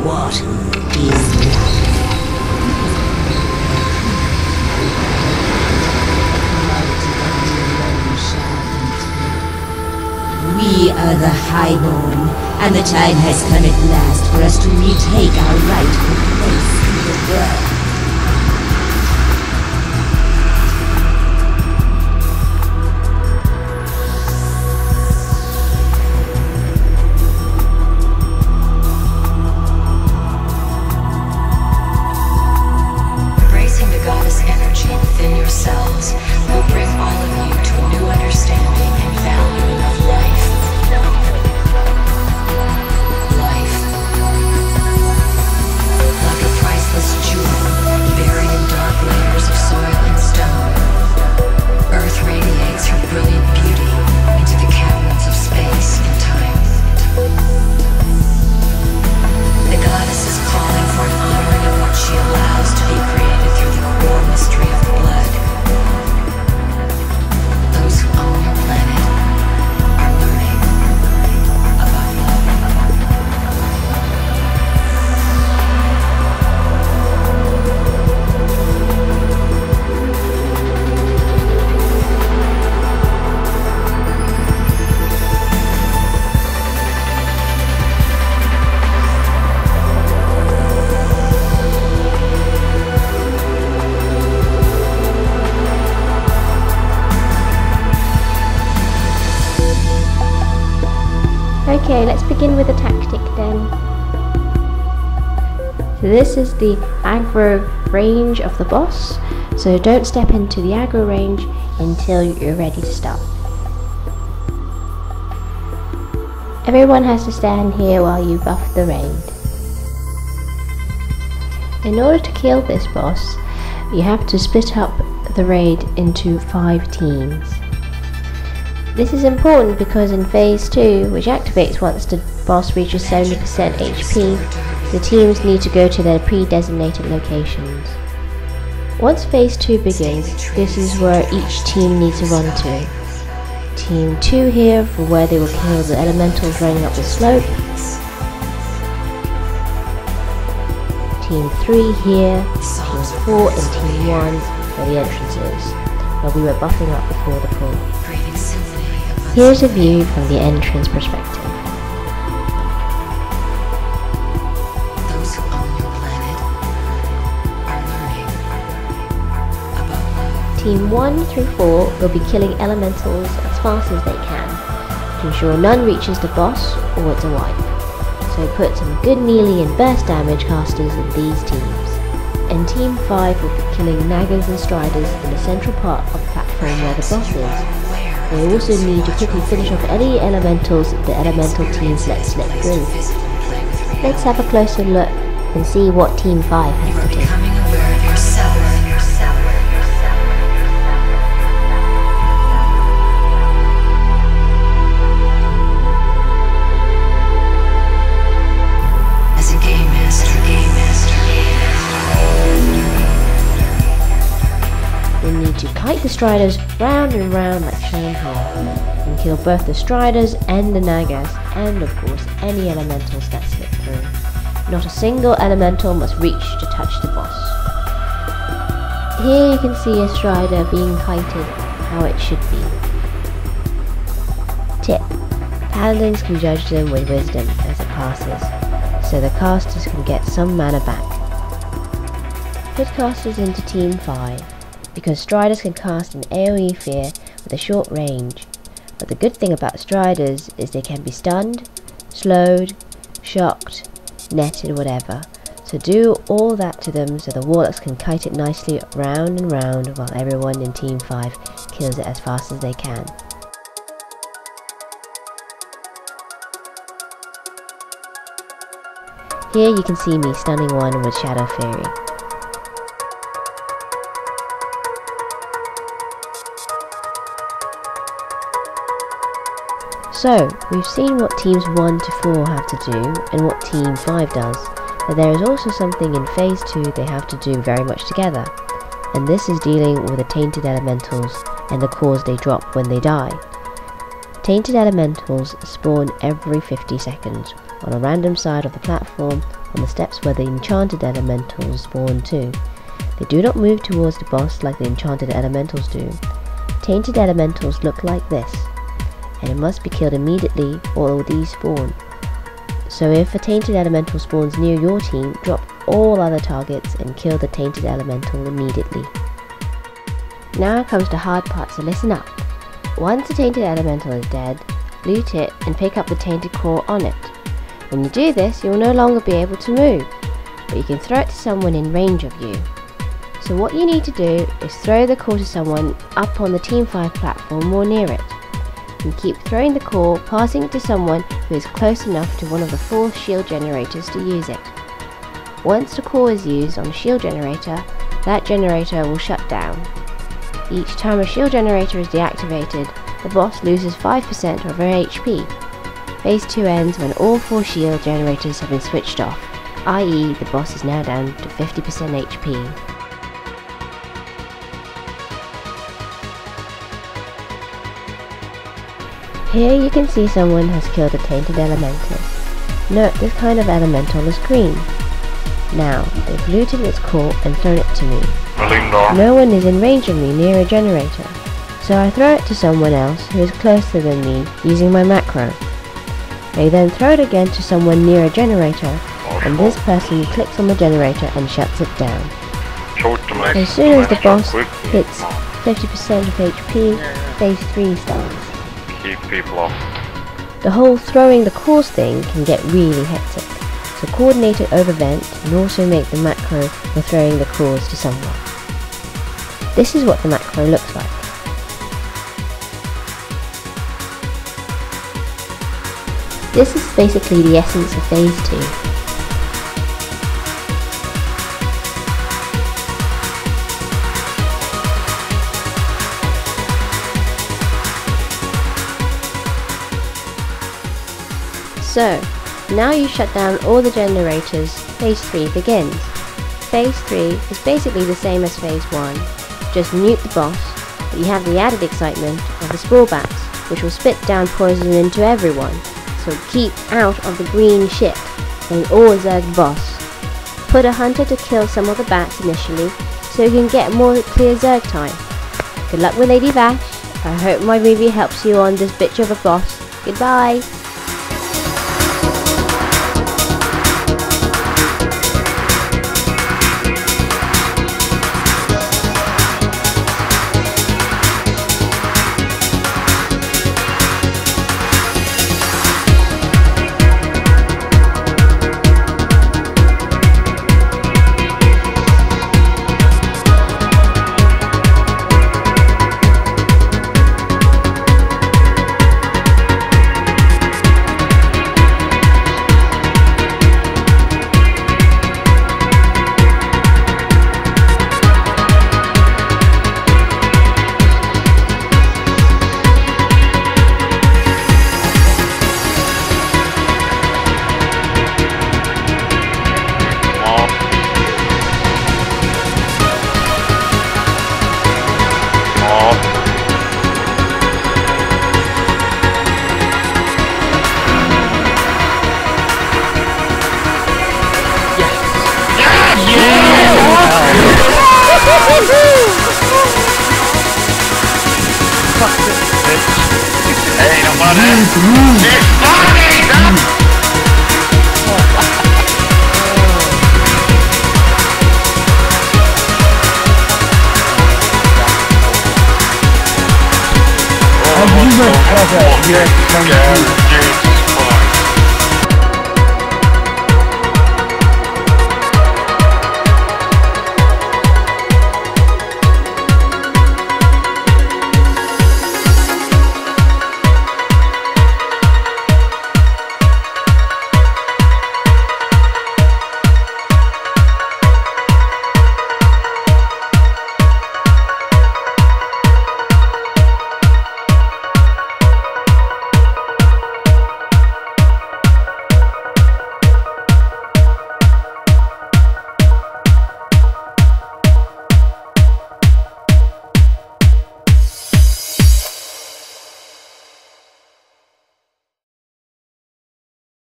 What is life? We are the Highborn, and the time has come at last for us to retake our rightful place in the world. Embracing the goddess energy within yourselves will bring all of you to a new understanding and value of life. Life. Like a priceless jewel buried in dark layers of soil and stone, Earth radiates her brilliant beauty into the caverns of space and time. The goddess is calling for an honoring of what she allows to be created through the core mystery of the blood. Those who own your planet are learning about love. Okay, let's begin with the tactic then. So this is the aggro range of the boss, so don't step into the aggro range until you're ready to start. Everyone has to stand here while you buff the raid. In order to kill this boss, you have to split up the raid into 5 teams. This is important because in phase 2, which activates once the boss reaches 70% HP, the teams need to go to their pre-designated locations. Once phase 2 begins, this is where each team needs to run to. Team 2 here for where they will kill the elementals running up the slope. Team 3 here, Team 4 and Team 1 where the entrance is, where we were buffing up before the pull. Here's a view from the entrance perspective. Those who own your planet are learning about love. Team 1 through 4 will be killing elementals as fast as they can, to ensure none reaches the boss or it's a wipe. So put some good melee and burst damage casters in these teams. And Team 5 will be killing naggers and striders in the central part of the platform where the boss is. They also need to quickly finish off any elementals the elemental teams let slip through. Let's have a closer look and see what Team 5 has to do. Becoming aware of yourself. As a game master. We need to kite the striders round and round like shown here, and kill both the striders and the nagas, and of course any elementals that slip through. Not a single elemental must reach to touch the boss. Here you can see a strider being kited how it should be. Tip: paladins can judge them with wisdom as it passes, so the casters can get some mana back. Put casters into Team 5. Because striders can cast an AoE fear with a short range, but the good thing about striders is they can be stunned, slowed, shocked, netted, whatever. So do all that to them so the warlocks can kite it nicely round and round while everyone in Team 5 kills it as fast as they can. Here you can see me stunning one with Shadow Fury. So, we've seen what teams 1 to 4 have to do and what Team 5 does, but there is also something in phase 2 they have to do very much together, and this is dealing with the tainted elementals and the cores they drop when they die. Tainted elementals spawn every 50 seconds on a random side of the platform on the steps where the enchanted elementals spawn too. They do not move towards the boss like the enchanted elementals do. Tainted elementals look like this, and it must be killed immediately or these spawn. So if a tainted elemental spawns near your team, drop all other targets and kill the tainted elemental immediately. Now comes the hard part, so listen up. Once the tainted elemental is dead, loot it and pick up the tainted core on it. When you do this, you will no longer be able to move, but you can throw it to someone in range of you. So what you need to do is throw the core to someone up on the Team 5 platform or near it. And keep throwing the core, passing it to someone who is close enough to one of the 4 shield generators to use it. Once the core is used on a shield generator, that generator will shut down. Each time a shield generator is deactivated, the boss loses 5% of her HP. Phase 2 ends when all 4 shield generators have been switched off, i.e. the boss is now down to 50% HP. Here you can see someone has killed a tainted elemental. Note this kind of elemental is green. Now, they've looted its core and thrown it to me. No one is in range of me near a generator, so I throw it to someone else who is closer than me using my macro. They then throw it again to someone near a generator, and this person clicks on the generator and shuts it down. As soon as the boss hits 50% of HP, phase 3 starts. Keep people off. The whole throwing the cores thing can get really hectic, so coordinate it over vent and also make the macro for throwing the cores to someone. This is what the macro looks like. This is basically the essence of phase 2. So, now you shut down all the generators, phase 3 begins. Phase 3 is basically the same as phase 1, just mute the boss, but you have the added excitement of the spore bats, which will spit down poison into everyone, so keep out of the green shit, then all zerg the boss. Put a hunter to kill some of the bats initially, so you can get more clear zerg time. Good luck with Lady Vash, I hope my movie helps you on this bitch of a boss. Goodbye! Hey, no more It's funny, Oh,